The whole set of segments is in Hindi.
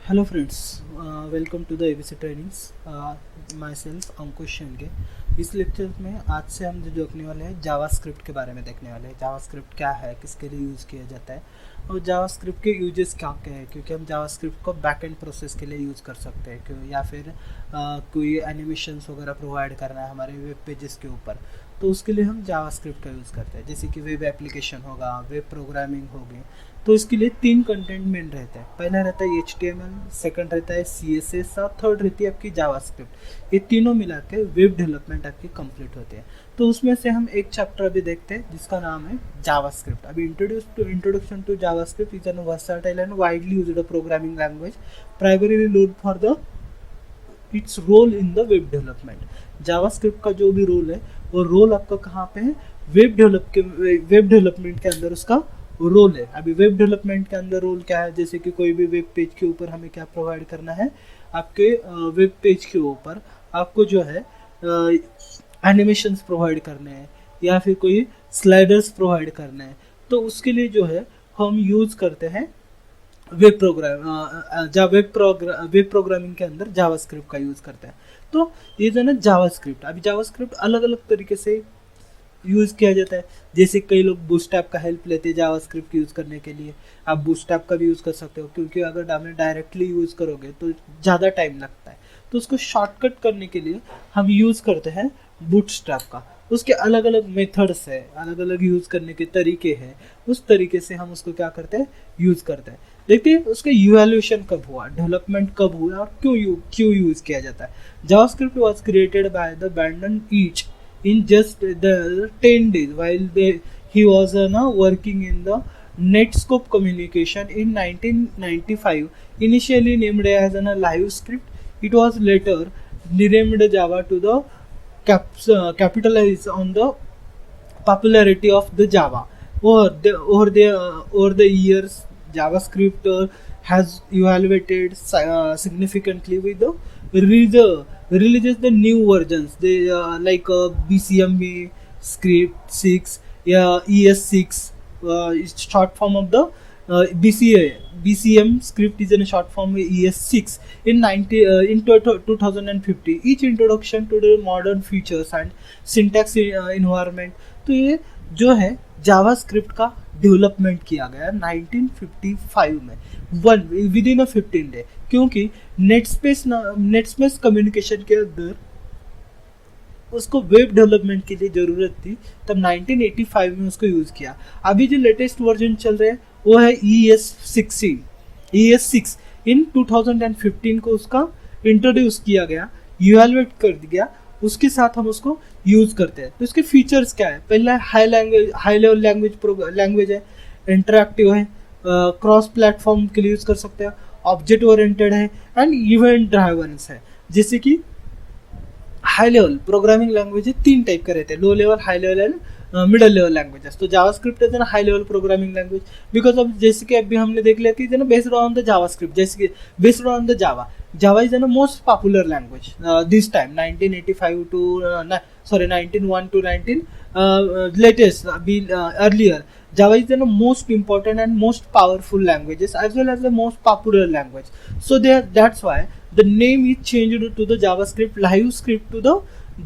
Hello friends, welcome to the ABC trainings. Myself Ankush Shendge. इस लेक्चर में आज से हम जो देखने वाले हैं जावास्क्रिप्ट के बारे में देखने वाले हैं। जावास्क्रिप्ट क्या है, किसके लिए यूज़ किया जाता है और जावास्क्रिप्ट के यूजेस क्या क्या है, क्योंकि हम जावास्क्रिप्ट को बैक एंड प्रोसेस के लिए यूज़ कर सकते हैं क्यों, या फिर कोई एनिमेशंस वगैरह प्रोवाइड करना है हमारे वेब पेजेस के ऊपर, तो उसके लिए हम जावास्क्रिप्ट का यूज़ करते हैं। जैसे कि वेब एप्लीकेशन होगा, वेब प्रोग्रामिंग होगी, तो इसके लिए तीन कंटेंट मेन रहता है। पहला रहता है HTML, सेकंड रहता है CSS और थर्ड रहती है आपकी जावास्क्रिप्ट। ये तीनों मिला के वेब डेवलपमेंट आपकी कंप्लीट होते हैं। तो उसमें से हम एक चैप्टर अभी देखते हैं जिसका नाम है जावास्क्रिप्ट। अभी introduction to JavaScript is an versatile and widely used programming language primarily used for the its role in the web development. JavaScript का जो भी रोल है वो रोल आपका कहाँ पे है, वेब डेवलपमेंट के अंदर उसका रोल है। अभी वेब डेवलपमेंट के अंदर रोल क्या है, जैसे कि कोई भी वेब पेज के ऊपर हमें क्या प्रोवाइड करना है, आपके वेब पेज के ऊपर आपको जो है एनिमेशंस प्रोवाइड करने हैं या फिर कोई स्लाइडर्स प्रोवाइड करने हैं, तो उसके लिए जो है हम यूज करते हैं वेब प्रोग्रामिंग के अंदर जावास्क्रिप्ट का यूज करते हैं। तो ये जो है ना जावास्क्रिप्ट, अभी जावास्क्रिप्ट अलग अलग तरीके से यूज़ किया जाता है। जैसे कई लोग बूटस्ट्रैप का हेल्प लेते हैं जावास्क्रिप्ट यूज़ करने के लिए। आप बूटस्ट्रैप का भी यूज़ कर सकते हो, क्योंकि अगर आप डायरेक्टली यूज़ करोगे तो ज़्यादा टाइम लगता है। तो उसको शॉर्टकट करने के लिए हम यूज़ करते हैं बूटस्ट्रैप का। उसके अलग अलग मेथड्स है, अलग अलग यूज़ करने के तरीके हैं, उस तरीके से हम उसको क्या करते हैं, यूज़ करते हैं। देखते हैं उसका इवैल्यूएशन कब हुआ, डेवलपमेंट कब हुआ और क्यों यूज़ किया जाता है। JavaScript was created by the Brendan Eich in just the 10 days while he was working in the Netscope Communication in 1995. Initially named as a live script, it was later renamed Java to the capitalize on the popularity of the Java. Over the years, JavaScript has evaluated significantly with the releases the new versions. They like BCMA script 6, yeah, ES6 is short form of the BCM script is in a short form ES6 in 2050. Each introduction to the modern features and syntax environment. तो ये जो है जावास्क्रिप्ट का डेवलपमेंट किया गया 1955 में, विद इन 15 डे, क्योंकि नेटस्पेस कम्युनिकेशन के अंदर उसको वेब डेवलपमेंट के लिए ज़रूरत थी, तब 1985 में उसको यूज़ किया। अभी जो लेटेस्ट वर्जन चल रहे हैं वो है ES6 इन 2015 को उसका इंट्रोड्यूस किया गया, इवैल्यूएट कर दिया, उसके साथ हम उसको यूज़ करते हैं। तो इसके फीचर्स क्या है, पहला हाई लेवल लैंग्वेज है, इंटरैक्टिव है, क्रॉस प्लेटफॉर्म के लिए यूज़ कर सकते हैं, ऑब्जेक्ट ओरिएंटेड है एंड इवेंट ड्राइवर्स है। जैसे कि हाई लेवल प्रोग्रामिंग लैंग्वेज तीन टाइप के रहते हैं, low level, high level and middle level languages. तो जावास्क्रिप्ट है ना high level programming language, because of जैसे कि अभी हमने देख लिया कि बेस्ड ऑन द जावास्क्रिप्ट, जैसे कि based on the Java is most popular language this time 1985 to 1901 to 19 latest earlier. Java is the most important and most powerful languages as well as the most popular language. So that's why the name is changed to the JavaScript, live script to the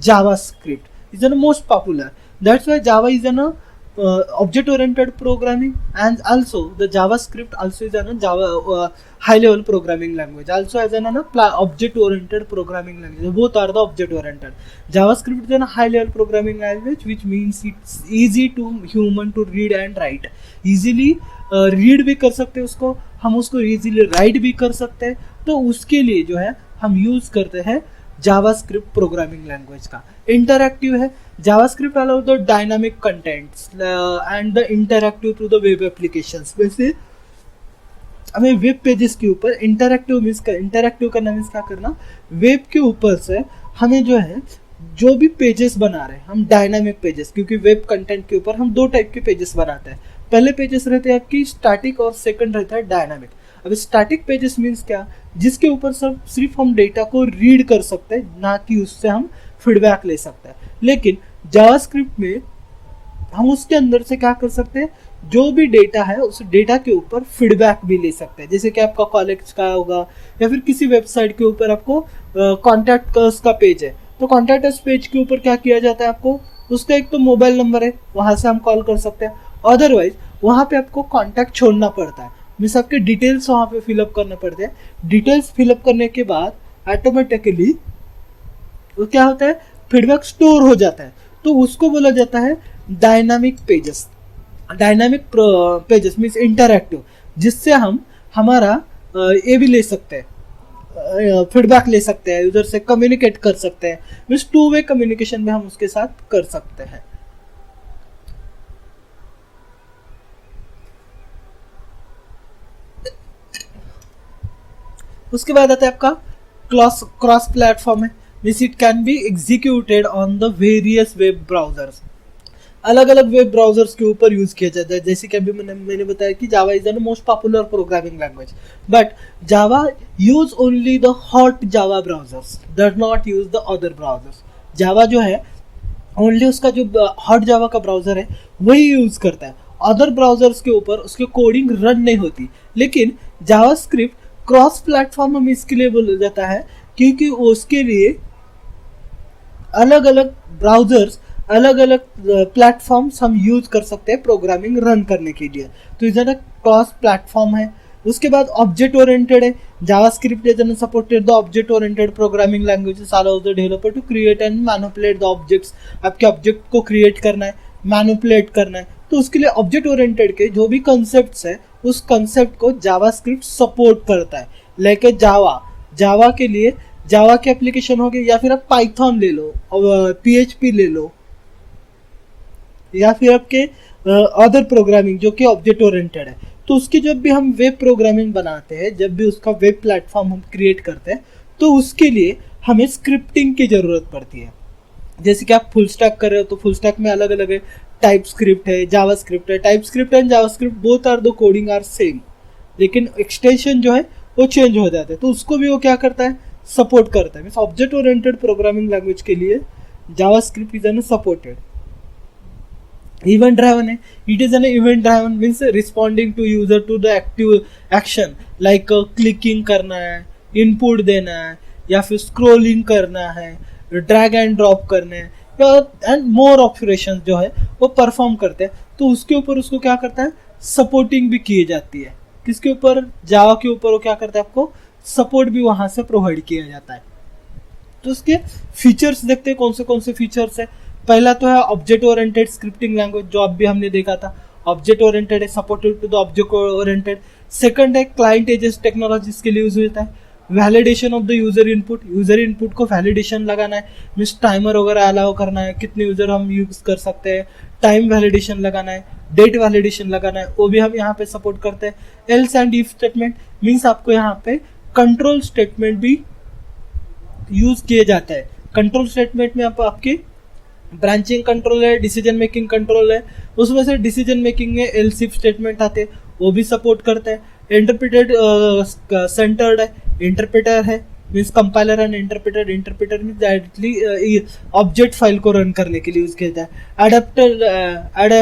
JavaScript. Is the most popular. That's why Java is an object oriented programming, and also the JavaScript also is an Java high level programming language, also as an object oriented programming language. Both are the object oriented. JavaScript is a high level programming language, which means it's easy to human to read and write. Easily read भी कर सकते हैं उसको, हम उसको easily write भी कर सकते हैं। तो उसके लिए जो है हम यूज करते हैं जावास्क्रिप्ट प्रोग्रामिंग लैंग्वेज का। इंटरैक्टिव है, JavaScript allow the dynamic contents and the interactive to the web applications. वैसे हमें वेब पेजेस के ऊपर इंटरैक्टिव करना मीन्स क्या करना, वेब के ऊपर से हमें जो है जो भी पेजेस बना रहे हैं हम डायनामिक पेजेस, क्योंकि वेब कंटेंट के ऊपर हम दो टाइप के पेजेस बनाते हैं। पहले पेजेस रहते हैं आपकी स्टैटिक और सेकंड रहता है डायनामिक। अब स्टैटिक पेजेस मीन्स क्या, जिसके ऊपर सिर्फ हम डेटा को रीड कर सकते हैं, ना कि उससे हम फीडबैक ले सकते हैं। लेकिन जावास्क्रिप्ट में हम उसके अंदर से क्या कर सकते हैं, जो भी डेटा है उस डेटा के ऊपर फीडबैक भी ले सकते हैं, जैसे कि आपका कॉलेज का होगा या फिर किसी वेबसाइट के ऊपर आपको कॉन्टैक्ट अस का पेज है, तो कॉन्टैक्ट अस पेज के ऊपर क्या किया जाता है, आपको उसका एक तो मोबाइल नंबर है, वहां से हम कॉल कर सकते हैं, अदरवाइज वहां पे आपको कॉन्टैक्ट छोड़ना पड़ता है, मीन्स आपके डिटेल्स वहां पे फिलअप करने पड़ते हैं। डिटेल्स फिलअप करने के बाद ऑटोमेटिकली वो क्या होता है, फीडबैक स्टोर हो जाता है, तो उसको बोला जाता है dynamic pages. Dynamic pages means interactive, जिससे हम हमारा ये भी ले सकते हैं, फीडबैक ले सकते हैं, यूजर से कम्युनिकेट कर सकते हैं, मीन्स टू वे कम्युनिकेशन में हम उसके साथ कर सकते हैं। उसके बाद आता है आपका क्रॉस प्लेटफॉर्म है, means it can be executed on the various web browsers. अलग अलग वेब ब्राउजर्स के ऊपर यूज किया जाता है, जैसे कि अभी मैंने बताया कि Java is the most popular programming language, but Java use only the hot Java browsers, does not use the other browsers. Java जो है ओनली उसका जो हॉट जावा का ब्राउजर है वही यूज करता है, अदर ब्राउजर्स के ऊपर उसकी कोडिंग रन नहीं होती। लेकिन जावा स्क्रिप्ट क्रॉस प्लेटफॉर्म हम इसके लिए बोला जाता है क्योंकि उसके लिए अलग अलग ब्राउजर्स, अलग अलग प्लेटफॉर्म्स हम यूज कर सकते हैं प्रोग्रामिंग रन करने के लिए, तो इधर क्रॉस प्लेटफॉर्म है। उसके बाद ऑब्जेक्ट ओरिएंटेड है, JavaScript is supported the object oriented programming languages allow the developer to create and manipulate the objects. आपके ऑब्जेक्ट को क्रिएट करना है, मैनिपुलेट करना है, तो उसके लिए ऑब्जेक्ट ओरिएंटेड के जो भी कंसेप्ट्स है उस कंसेप्ट को जावास्क्रिप्ट सपोर्ट करता है। लेके जावा के लिए जावा के एप्लीकेशन हो गए, या फिर आप पाइथन ले लो, PHP ले लो, या फिर आपके अदर प्रोग्रामिंग जो कि ऑब्जेक्ट ओरिएंटेड है, तो उसकी जब भी हम वेब प्रोग्रामिंग बनाते हैं, जब भी उसका वेब प्लेटफॉर्म हम क्रिएट करते हैं, तो उसके लिए हमें स्क्रिप्टिंग की जरूरत पड़ती है। जैसे कि आप फुल स्टैक कर रहे हो तो फुल स्टैक में अलग अलग है, टाइप स्क्रिप्ट है, जावा स्क्रिप्ट है। TypeScript and JavaScript both are the coding are same, लेकिन एक्सटेंशन जो है वो चेंज हो जाता है, तो उसको भी वो क्या करता है, सपोर्ट करता है। Means object oriented programming language के लिए Java script is an supported. Event driven है, it is an event driven means responding to user to the active action, like clicking करना है, इनपुट देना है, या फिर स्क्रोलिंग करना है, ड्रैग एंड ड्रॉप करने हैं, एंड मोर ऑपरेशन जो है वो परफॉर्म करते हैं, तो उसके ऊपर उसको क्या करता है, सपोर्टिंग भी की जाती है। किसके ऊपर, जावा के ऊपर वो क्या करता है, आपको सपोर्ट भी वहां से प्रोवाइड किया जाता है। तो उसके फीचर्स देखते हैं कौन से फीचर्स है। पहला तो है ऑब्जेक्ट ओरिएंटेड स्क्रिप्टिंग लैंग्वेज, जो अभी हमने देखा था, ऑब्जेक्ट ओरिएंटेड है, supported to the object oriented. Second है क्लाइंट एजेस टेक्नोलॉजीज के लिए यूज होता है। Validation of the user input को वैलिडेशन लगाना है, मीन्स टाइमर वगैरह अलाउ करना है, कितने यूजर हम यूज कर सकते हैं, टाइम वैलिडेशन लगाना है, डेट वैलिडेशन लगाना है, वो भी हम यहाँ पे सपोर्ट करते हैं। Else and if statement means आपको यहाँ पे कंट्रोल स्टेटमेंट भी यूज किए जाते हैं। कंट्रोल स्टेटमेंट में आपके ब्रांचिंग कंट्रोल है, डिसीजन मेकिंग कंट्रोल है, उसमें से डिसीजन मेकिंग में एल्स इफ स्टेटमेंट आते हैं, वो भी सपोर्ट करते हैं। इंटरप्रेटेड सेंटर्ड है, इंटरप्रेटर है, means compiler and interpreter means directly object file को रन करने के लिए यूज किया जाता है।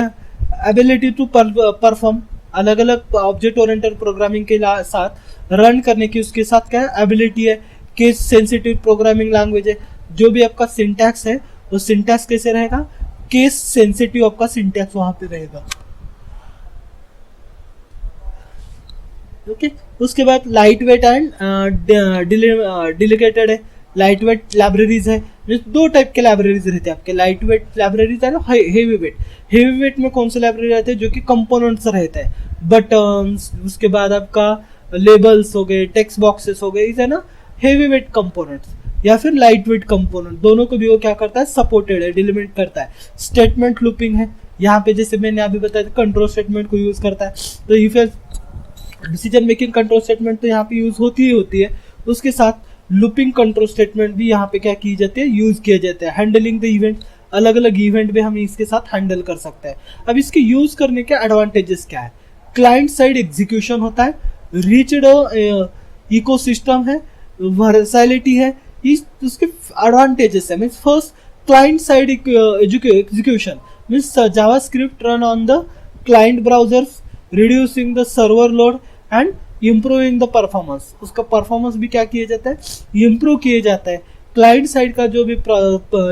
एबिलिटी टू परफॉर्म, अलग अलग ऑब्जेक्ट ओरिएंटेड प्रोग्रामिंग के साथ रन करने की उसके साथ क्या है, एबिलिटी है। केस सेंसिटिव प्रोग्रामिंग लैंग्वेज है, जो भी आपका सिंटैक्स है वो सिंटैक्स कैसे रहेगा, केस सेंसिटिव आपका सिंटैक्स वहां पे रहेगा। ओके, उसके बाद लाइट वेट एंड डिलीगेटेड है। लाइट वेट लाइब्रेरीज है, दो टाइप के लाइब्रेरीज रहते हैं आपके, लाइट वेट लाइब्रेरीज है ना, हेवी वेट। हेवी वेट में कौन से लाइब्रेरी रहते हैं, जो कि कंपोनेंट्स रहते हैं, बटन्स, उसके बाद आपका लेबल्स हो गए, टेक्स्ट बॉक्सेस हो गए, इसे ना हेवी वेट कंपोनेंट्स, या फिर लाइट वेट कंपोनेंट, दोनों को भी वो क्या करता है, सपोर्टेड है, डिलीमिट करता है। स्टेटमेंट लूपिंग है, यहाँ पे जैसे मैंने अभी बताया कंट्रोल स्टेटमेंट को यूज करता है, तो if decision making control statement तो यहाँ पे यूज होती है, उसके साथ लूपिंग कंट्रोल स्टेटमेंट भी यहाँ पे क्या की जाती है, यूज किए जाते हैं। हैंडलिंग द इवेंट, अलग अलग इवेंट भी हम इसके साथ हैंडल कर सकते हैं। अब इसके यूज करने के एडवांटेजेस क्या है, क्लाइंट साइड एग्जीक्यूशन होता है, रीच्ड इकोसिस्टम है, वर्सैलिटी है, उसके एडवांटेजेस है। Means first client side execution means JavaScript run on the client browsers, reducing the server load and improving the performance. उसका परफॉर्मेंस भी क्या किया जाता है, इम्प्रूव किया जाता है। क्लाइंट साइड का जो भी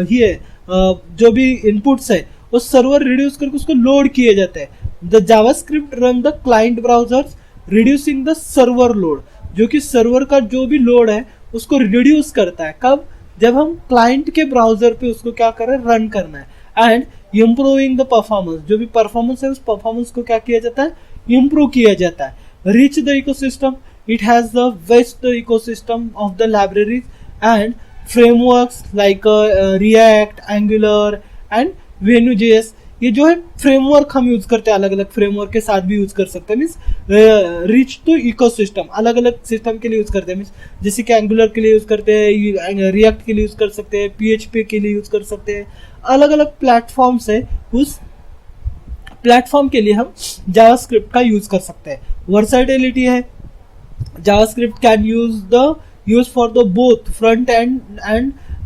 ही है, जो भी इनपुट्स है वो सर्वर रिड्यूस करके उसको लोड किए जाते हैं। The JavaScript run the client browsers reducing the server load, जो कि सर्वर का जो भी लोड है उसको रिड्यूस करता है। कब, जब हम क्लाइंट के ब्राउजर पे उसको क्या कर रहे हैं, रन करना है। एंड इम्प्रूविंग द परफॉर्मेंस, जो भी परफॉर्मेंस है उस परफॉर्मेंस को क्या किया जाता है, इम्प्रूव किया जाता है। Rich the ecosystem, it has the vast ecosystem of the libraries and frameworks like React, Angular and Vue.js। ये जो है फ्रेमवर्क हम यूज करते हैं, अलग अलग फ्रेमवर्क के साथ भी यूज कर सकते हैं। मीन्स रिच टू इकोसिस्टम, अलग अलग सिस्टम के लिए यूज करते हैं। मीन्स जैसे कि एंगुलर के लिए यूज करते हैं, रिएक्ट के लिए यूज कर सकते हैं, PHP के लिए यूज कर सकते हैं। अलग अलग प्लेटफॉर्म्स है, उस प्लेटफॉर्म के लिए हम जावास्क्रिप्ट का यूज कर सकते हैं। वर्सेटिलिटी है, JavaScript can use for the both front end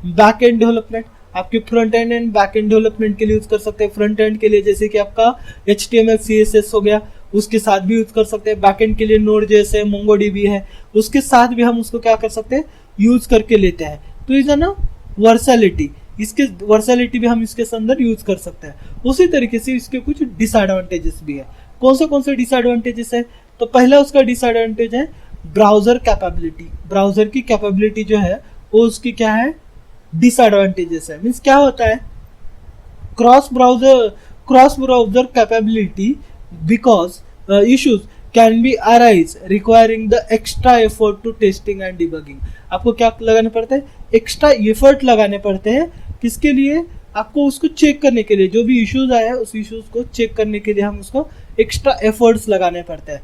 back end development. आपके front end and back end development के लिए यूज कर सकते हैं। फ्रंट एंड के लिए जैसे कि आपका HTML CSS हो गया, उसके साथ भी यूज कर सकते हैं। बैक एंड के लिए Node.js है, MongoDB है, उसके साथ भी हम उसको क्या कर सकते हैं, यूज करके लेते हैं। तो इज ना वर्सैलिटी, इसके वर्सैलिटी भी हम इसके अंदर यूज कर सकते हैं। उसी तरीके से इसके कुछ डिसएडवांटेजेस भी है। कौन से डिसएडवांटेजेस है, तो पहला उसका डिसएडवांटेज है ब्राउजर कैपेबिलिटी। ब्राउजर की कैपेबिलिटी जो है वो उसकी क्या है, डिसएडवांटेजेस है। मीन्स क्या होता है, cross browser capability because issues can be arise requiring the extra effort to testing and debugging. आपको क्या लगाने पड़ते हैं, एक्स्ट्रा एफर्ट लगाने पड़ते हैं। किसके लिए, आपको उसको चेक करने के लिए, जो भी इश्यूज आए हैं उस इश्यूज को चेक करने के लिए हम उसको एक्स्ट्रा एफर्ट्स लगाने पड़ते हैं।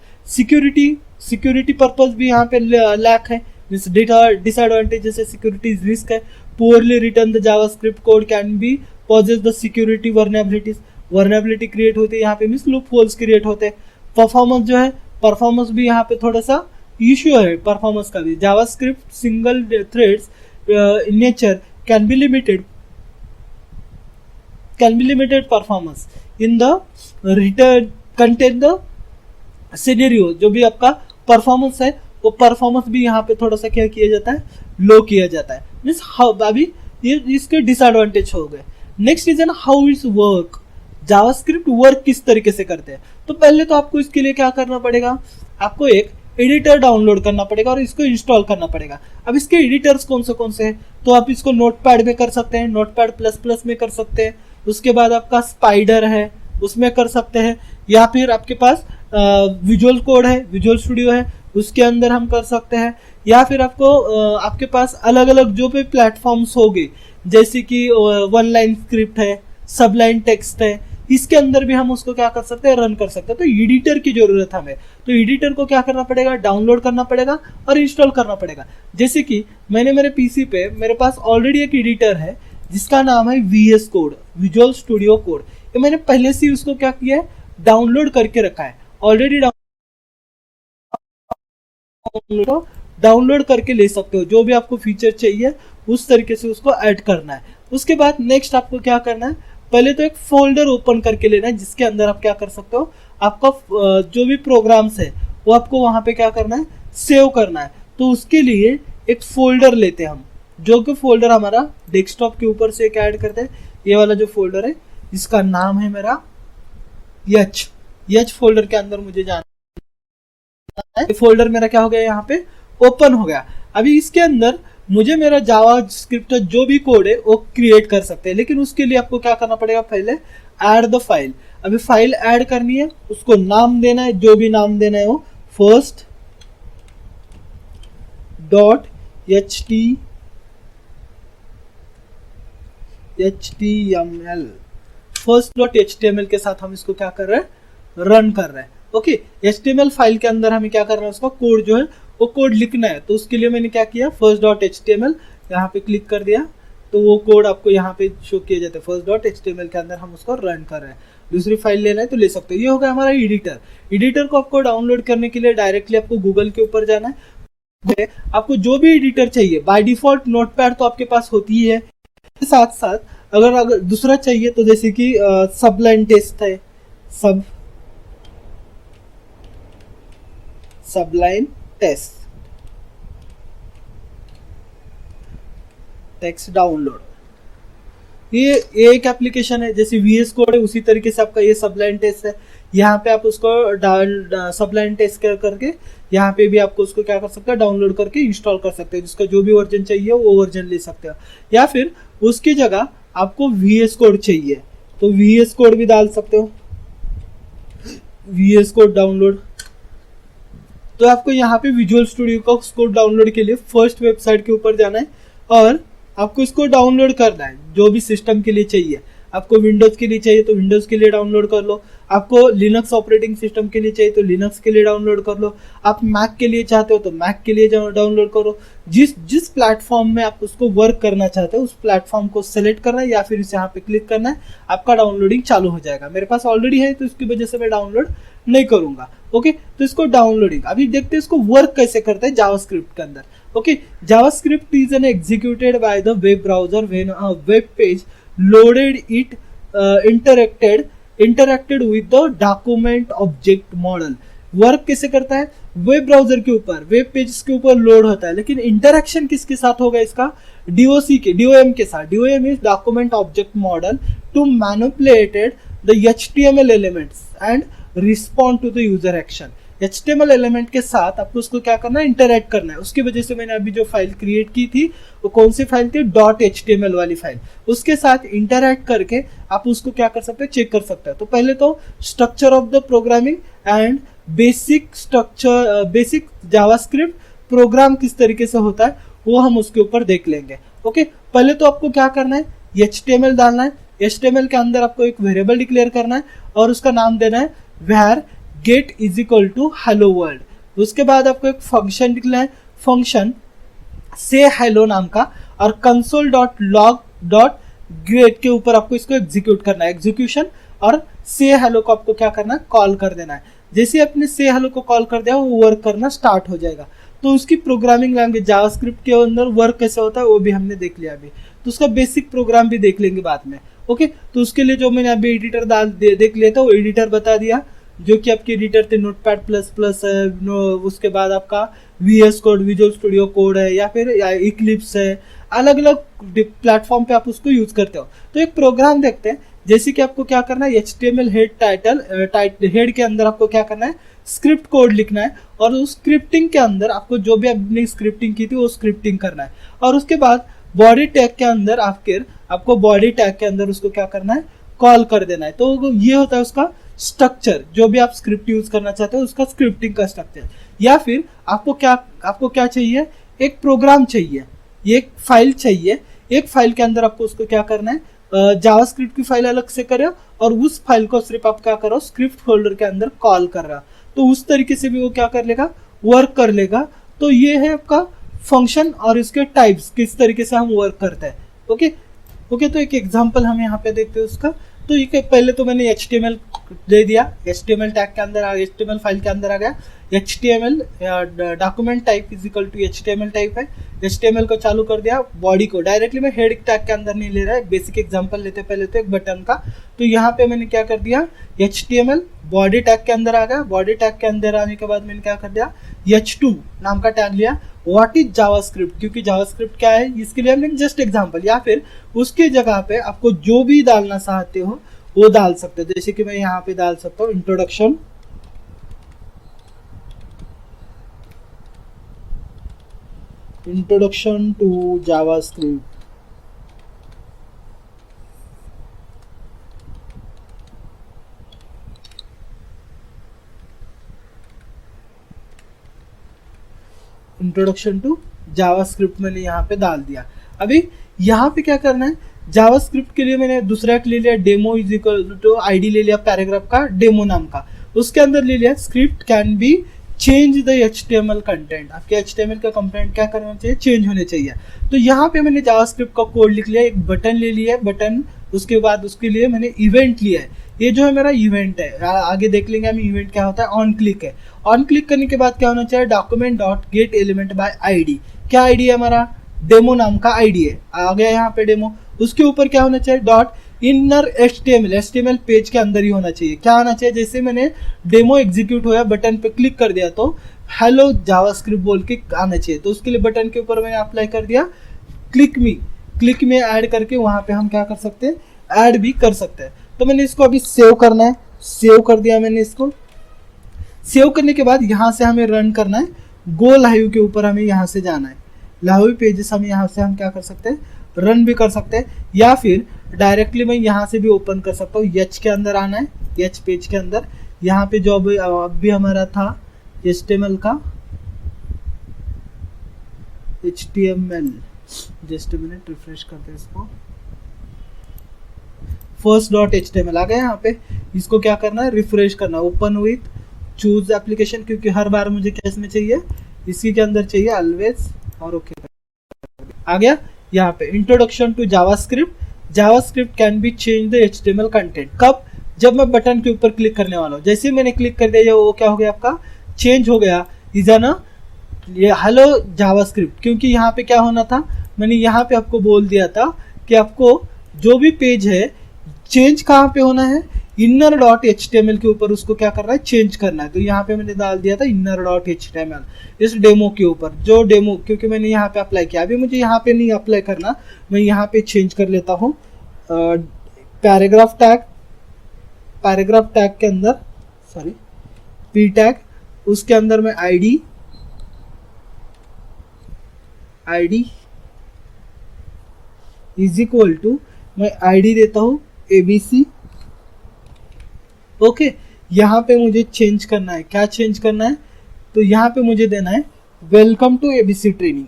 सिक्योरिटी पर्पज भी यहाँ पे लैक है। मीन्स डिसएडवांटेज जैसे सिक्योरिटी रिस्क है। poorly written the JavaScript code can be possess the security vulnerability create होती है यहाँ पे, मीन्स लूप होल्स क्रिएट होते हैं। परफॉर्मेंस जो है, परफॉर्मेंस भी यहाँ पे थोड़ा सा इश्यू है परफॉर्मेंस का भी। JavaScript single threads in nature can be limited performance in the return contain the scenario. जो भी आपका परफॉर्मेंस है वो परफॉर्मेंस भी यहाँ पे थोड़ा सा क्या किया जाता है, लो किया जाता है। मीन्स अभी ये इसके डिसएडवांटेज हो गए। Next is an how it's work, JavaScript work किस तरीके से करते हैं। तो पहले तो आपको इसके लिए क्या करना पड़ेगा, आपको एक एडिटर डाउनलोड करना पड़ेगा और इसको इंस्टॉल करना पड़ेगा। अब इसके एडिटर्स कौन से हैं, तो आप इसको नोटपैड में कर सकते हैं, नोटपैड प्लस में कर सकते हैं। उसके बाद आपका स्पाइडर है, उसमें कर सकते हैं, या फिर आपके पास विजुअल कोड है, विजुअल स्टूडियो है, उसके अंदर हम कर सकते हैं। या फिर आपको आपके पास अलग अलग जो भी प्लेटफॉर्म्स होंगे, जैसे कि वन लाइन स्क्रिप्ट है, सब लाइन टेक्स्ट है, इसके अंदर भी हम उसको क्या कर सकते हैं, रन कर सकते हैं। तो एडिटर की जरूरत हमें, तो एडिटर को क्या करना पड़ेगा, डाउनलोड करना पड़ेगा और इंस्टॉल करना पड़ेगा। जैसे कि मैंने मेरे पीसी पे, मेरे पास ऑलरेडी एक एडिटर है जिसका नाम है VS code, visual studio code. ये मैंने पहले से उसको क्या किया है, डाउनलोड करके रखा है ऑलरेडी। डाउनलोड करके ले सकते हो, जो भी आपको फीचर चाहिए उस तरीके से उसको ऐड करना है। उसके बाद नेक्स्ट आपको क्या करना है, पहले तो एक फोल्डर ओपन करके लेना है जिसके अंदर आप क्या कर सकते हो, आपका जो भी प्रोग्राम्स है वो आपको वहां पे क्या करना है, सेव करना है। तो उसके लिए एक फोल्डर लेते हैं हम, जो कि फोल्डर हमारा डेस्कटॉप के ऊपर से एक ऐड करते हैं। ये वाला जो फोल्डर है इसका नाम है मेरा यच फोल्डर के अंदर मुझे जाना है। फोल्डर मेरा क्या हो गया, यहाँ पे ओपन हो गया। अभी इसके अंदर मुझे मेरा जावास्क्रिप्ट जो भी कोड है वो क्रिएट कर सकते हैं, लेकिन उसके लिए आपको क्या करना पड़ेगा, पहले ऐड द फाइल। अभी फाइल ऐड करनी है, उसको नाम देना है, जो भी नाम देना है वो first dot HTML, first dot HTML के साथ हम इसको क्या कर रहे हैं, रन कर रहे हैं। ओके, HTML फाइल के अंदर हमें क्या करना है, उसका कोड जो है वो कोड लिखना है। तो उसके लिए मैंने क्या किया, फर्स्ट डॉट HTML यहाँ पे क्लिक कर दिया, तो वो कोड आपको यहाँ पे शो किया जाता है। फर्स्ट डॉट HTML के अंदर हम उसको रन कर रहे हैं। दूसरी फाइल लेना है तो ले सकते हो। ये हो गया हमारा एडिटर। एडिटर को आपको डाउनलोड करने के लिए डायरेक्टली आपको गूगल के ऊपर जाना है। आपको जो भी एडिटर चाहिए, बाय डिफॉल्ट नोटपैड तो आपके पास होती ही है, साथ साथ अगर दूसरा चाहिए तो जैसे कि सबलाइन टेस्ट है, सबलाइन टेक्स्ट डाउनलोड। ये एक एप्लीकेशन है, जैसे VS कोड है उसी तरीके से आपका ये सबलाइन टेस्ट है। यहाँ पे आप उसको सबलाइन टेस्ट करके यहाँ पे भी आपको उसको क्या कर सकते हैं, डाउनलोड करके इंस्टॉल कर सकते हैं। जिसका जो भी वर्जन चाहिए वो वर्जन ले सकते हो, या फिर उसकी जगह आपको VS कोड चाहिए तो VS कोड भी डाल सकते हो, VS कोड डाउनलोड। तो आपको यहाँ पे विजुअल स्टूडियो का उसको डाउनलोड के लिए फर्स्ट वेबसाइट के ऊपर जाना है और आपको इसको डाउनलोड करना है। जो भी सिस्टम के लिए चाहिए, आपको विंडोज के लिए चाहिए तो विंडोज के लिए डाउनलोड कर लो, आपको लिनक्स ऑपरेटिंग सिस्टम के लिए चाहिए तो लिनक्स के लिए डाउनलोड कर लो, आप मैक के लिए चाहते हो तो मैक के लिए डाउनलोड करो। जिस प्लेटफॉर्म में आप उसको वर्क करना चाहते हो उस प्लेटफॉर्म को सेलेक्ट करना है या फिर इस यहाँ पे क्लिक करना है, आपका डाउनलोडिंग चालू हो जाएगा। मेरे पास ऑलरेडी है तो इसकी वजह से मैं डाउनलोड नहीं करूंगा। ओके, तो इसको डाउनलोडिंग अभी देखते हैं इसको वर्क कैसे करता है जावास्क्रिप्ट के अंदर। Okay, JavaScript is N executed by the web browser when a web page loaded it interacted with the document object model. Work कैसे करता है, वेब ब्राउजर के ऊपर वेब पेज के ऊपर लोड होता है, लेकिन इंटरेक्शन किसके साथ होगा इसका, DOM के साथ। DOM is document object model to manipulated the HTML elements and respond to the user action. HTML element के साथ आपको उसको क्या करना है, इंटरैक्ट करना है। उसकी वजह से मैंने अभी जो फाइल क्रिएट की थी वो कौन सी फाइल थी, .html वाली फाइल। उसके साथ इंटरैक्ट करके आप उसको क्या कर सकते हैं, चेक कर सकते हैं। तो पहले तो structure of the programming and basic JavaScript program किस तरीके से होता है वो हम उसके ऊपर देख लेंगे। ओके, पहले तो आपको क्या करना है, HTML डालना है। HTML के अंदर आपको एक वेरिएबल डिक्लेयर करना है और उसका नाम देना है where get is equal to hello world. उसके बाद आपको एक फंक्शन लिखना है, फंक्शन से हेलो नाम का, और console.log.get के ऊपर आपको इसको एग्जीक्यूट करना है, एग्जीक्यूशन। और से हेलो को आपको क्या करना है, कॉल कर देना है। जैसे आपने से हेलो को कॉल कर दिया वो वर्क करना स्टार्ट हो जाएगा। तो उसकी प्रोग्रामिंग लैंग्वेज जावास्क्रिप्ट के अंदर वर्क कैसे होता है वो भी हमने देख लिया अभी, तो उसका बेसिक प्रोग्राम भी देख लेंगे बाद में। ओके, तो उसके लिए जो मैंने अभी एडिटर देख लिया था वो एडिटर बता दिया, जो कि आपके एडिटर थे नोटपैड प्लस प्लस है, उसके बाद आपका VS code, visual studio code है, या फिर इक्लिप्स है। अलग अलग प्लेटफॉर्म पे आप उसको यूज करते हो। तो एक प्रोग्राम देखते हैं, जैसे कि आपको क्या करना है, HTML हेड के अंदर आपको क्या करना है, स्क्रिप्ट कोड लिखना है, और उस स्क्रिप्टिंग के अंदर आपको जो भी आपने स्क्रिप्टिंग की थी वो स्क्रिप्टिंग करना है। और उसके बाद बॉडी टैग के अंदर आपको बॉडी टैग के अंदर उसको क्या करना है, कॉल कर देना है। तो ये होता है उसका स्ट्रक्चर, जो भी आप स्क्रिप्ट यूज करना चाहते हो उसका स्क्रिप्टिंग का स्ट्रक्चर। या फिर आपको क्या चाहिए, एक प्रोग्राम चाहिए, एक फाइल चाहिए। एक फाइल के अंदर आपको उसको क्या करना है, जावास्क्रिप्ट की फाइल अलग से करो और उस फाइल को सिर्फ आप क्या करो, स्क्रिप्ट फोल्डर के अंदर कॉल कर रहा, तो उस तरीके से भी वो क्या कर लेगा, वर्क कर लेगा। तो ये है आपका फंक्शन और इसके टाइप्स, किस तरीके से हम वर्क करते हैं। ओके, तो एक एग्जांपल हम यहाँ पे देखते हैं उसका। तो ये पहले तो मैंने HTML दे दिया, HTML टैग के अंदर HTML फाइल के अंदर आ गया, HTML document type is equal to HTML type है। HTML को चालू कर दिया, बॉडी को डायरेक्टली मैं हेड टैग के अंदर नहीं ले रहा है, बेसिक एग्जांपल लेते पहले तो एक बटन का। तो यहाँ पे मैंने क्या कर दिया, HTML बॉडी टैग के अंदर आ गया। बॉडी टैग के अंदर आने के बाद मैंने क्या कर दिया, H2 नाम का टैग लिया। व्हाट इज जावास्क्रिप्ट, क्योंकि जावास्क्रिप्ट क्या है इसके लिए हमने जस्ट एग्जांपल, या फिर उसके जगह पे आपको जो भी डालना चाहते हो वो डाल सकते हो। जैसे कि मैं यहाँ पे डाल सकता हूँ introduction to JavaScript. Introduction to JavaScript मैंने यहाँ पे डाल दिया। अभी यहाँ पे क्या करना है, जावास्क्रिप्ट के लिए मैंने दूसरा एक ले लिया, demo is equal to ID ले लिया पैराग्राफ का, डेमो नाम का। उसके अंदर ले लिया script can be change the HTML content. आपके HTML का कंटेंट क्या करना चाहिए, चेंज होने चाहिए। तो यहाँ पे मैंने जावास्क्रिप्ट का कोड लिख लिया, एक बटन ले लिया, बटन उसके बाद उसके लिए मैंने इवेंट लिया है। ये जो है मेरा इवेंट है, आगे देख लेंगे हम इवेंट क्या होता है। ऑन क्लिक है, ऑन क्लिक करने के बाद क्या होना चाहिए, document dot gate element by ID। क्या ID है हमारा, डेमो नाम का ID है, आ गया यहाँ पे डेमो। उसके ऊपर क्या होना चाहिए, डॉट इनर HTML पेज के अंदर ही होना चाहिए। क्या होना चाहिए, जैसे मैंने डेमो एग्जीक्यूट होया, बटन पे क्लिक कर दिया तो हेलो जावास्क्रिप्ट बोल के आना चाहिए। तो उसके लिए बटन के ऊपर मैंने अप्लाई कर दिया क्लिक में ऐड करके वहां पे हम क्या कर सकते हैं, ऐड भी कर सकते हैं। तो मैंने इसको अभी सेव करना है, सेव कर दिया मैंने इसको। सेव करने के बाद यहाँ से हमें रन करना है, गो लाइव के ऊपर हमें यहाँ से जाना है। लाइव पेजेस हम यहाँ से हम क्या कर सकते हैं, रन भी कर सकते हैं, या फिर डायरेक्टली मैं यहाँ से भी ओपन कर सकता हूँ। एच के अंदर आना है, एच पेज के अंदर, यहाँ पे जो अभी हमारा था HTML का HTML, जस्ट मिनट रिफ्रेश करते हैं इसको, first.html आ गया यहाँ पे। इसको क्या करना है, रिफ्रेश करना, ओपन विथ चूज एप्लीकेशन, क्योंकि हर बार मुझे कैस में चाहिए, इसी के अंदर चाहिए ऑलवेज, और ओके आ गया। यहाँ पे introduction to JavaScript can be change the HTML content. कब, जब मैं बटन के ऊपर क्लिक करने वाला हूँ, जैसे ही मैंने क्लिक कर दिया वो क्या हो गया, आपका चेंज हो गया, इज ना ये हेलो जावास्क्रिप्ट। क्योंकि यहाँ पे क्या होना था, मैंने यहाँ पे आपको बोल दिया था कि आपको जो भी पेज है चेंज कहाँ पे होना है, inner.html के ऊपर उसको क्या करना है, चेंज करना है। तो यहाँ पे मैंने डाल दिया था inner.html इस डेमो के ऊपर, जो डेमो, क्योंकि मैंने यहाँ पे अप्लाई किया। अभी मुझे यहाँ पे नहीं अप्लाई करना, मैं यहाँ पे चेंज कर लेता हूँ पैराग्राफ टैग के अंदर, सॉरी p टैग, उसके अंदर मैं id इज इक्वल टू, मैं id देता हूँ ABC। ओके, यहाँ पे मुझे चेंज करना है, क्या चेंज करना है, तो यहाँ पे मुझे देना है welcome to ABC training.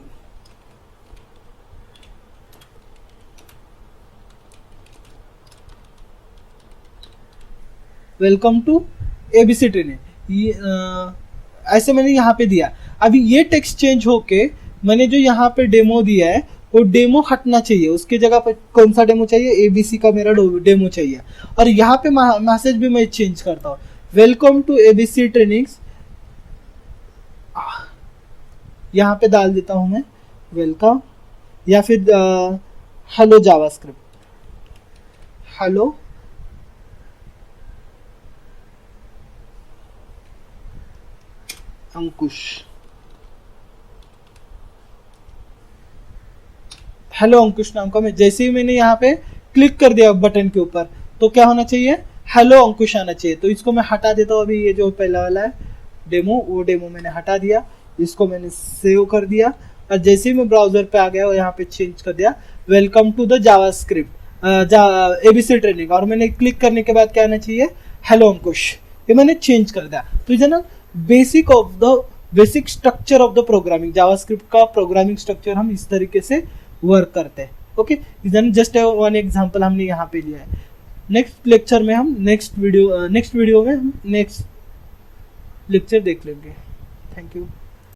Welcome to ABC training, ऐसे मैंने यहाँ पे दिया। अभी ये टेक्स्ट चेंज होके मैंने जो यहाँ पे डेमो दिया है वो डेमो हटना चाहिए, उसके जगह पे कौन सा डेमो चाहिए, ABC का मेरा डेमो चाहिए। और यहाँ पे मैसेज भी मैं चेंज करता हूँ, वेलकम टू ABC ट्रेनिंग्स, यहाँ पे डाल देता हूँ मैं वेलकम, या फिर हेलो जावास्क्रिप्ट, हेलो अंकुश, हेलो अंकुश नाम का। मैं जैसे ही मैंने यहाँ पे क्लिक कर दिया बटन के ऊपर, तो क्या होना चाहिए, हेलो अंकुश आना चाहिए। तो इसको मैं हटा देता हूँ, अभी ये जो पहला वाला है डेमो, वो डेमो मैंने हटा दिया, इसको मैंने सेव कर दिया, और जैसे ही मैं ब्राउजर पे आ गया और यहाँ पे चेंज कर दिया welcome to the JavaScript ABC training, और मैंने क्लिक करने के बाद क्या आना चाहिए, हेलो अंकुश, ये मैंने चेंज कर दिया। तो ये ना basic structure of the programming, JavaScript का प्रोग्रामिंग स्ट्रक्चर हम इस तरीके से वर्क करते हैं। ओके, जस्ट वन एग्जांपल हमने यहाँ पे लिया है। नेक्स्ट लेक्चर में हम नेक्स्ट वीडियो में हम नेक्स्ट लेक्चर देख लेंगे। Thank you.